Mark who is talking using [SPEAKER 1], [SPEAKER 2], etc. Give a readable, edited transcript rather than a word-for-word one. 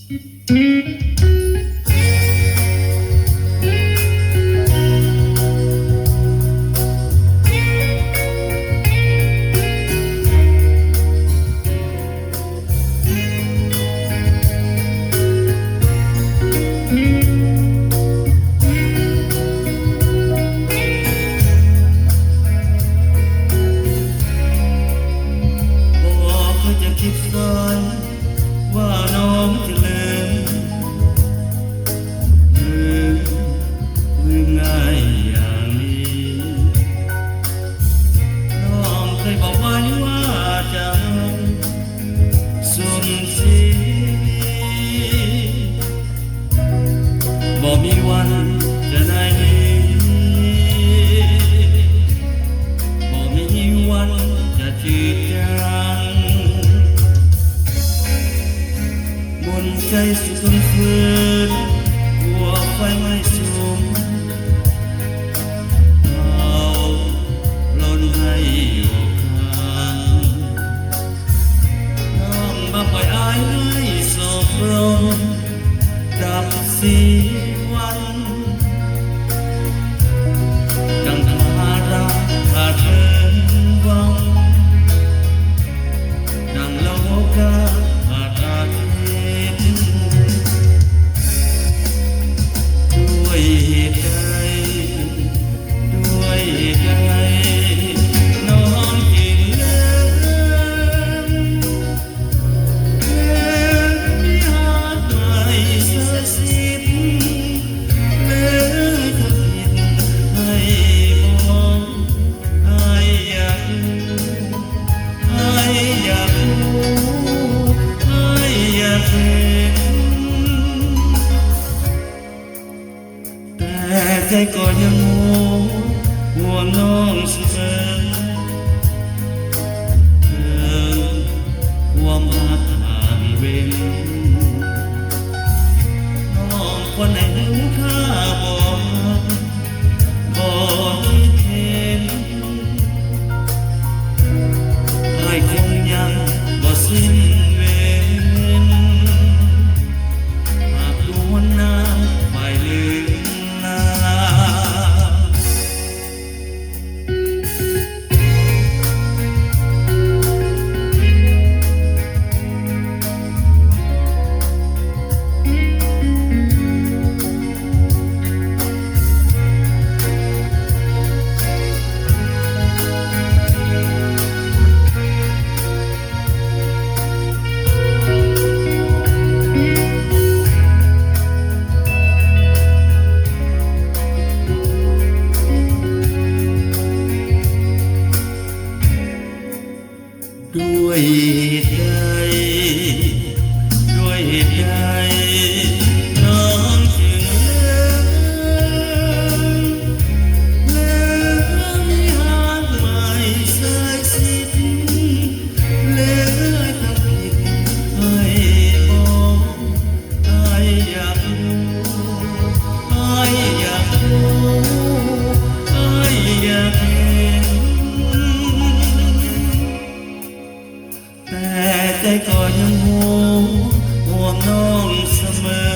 [SPEAKER 1] คิดฝันว่าน้องจะลืมง่ายอย่างนี้น้องเคยบอกไว้ว่าจะสูญเสียบ่มีวันจะได้บ่มีวันจะจืดจางบนใจสุดทนฝืนกลัวไฟไม่สูงเอาล้นให้อยู่ข้างน้องมาปล่อยอายให้โศกร้อนดับสีวันดังทาราขาดเดินวังดังโลกาขาดอาเทด้วยเหตุใดด้วยเหตุใดน้องจึงเลิกไม่หาไม่สักสิ้นเลยทำผิดให้บอกให้อยากรู้ให้อยากเห็นแต่ใจก็ยังห่วงน้องเสมอความรักห่างเว้นน้องคนไหนรู้ค่าบ่คิดเห็นให้คงยังบ่สิ้นเวรหากดวงน้ำไม่ลืมด้วยเหตุใดด้วยเหตุใดน้องจึงเลิกไม่หาไม่สักสิ้นเลยทำผิดให้บอกให้อยากรู้ให้อยากเห็นแต่ใจก็ยังห่วงน้องเสมอ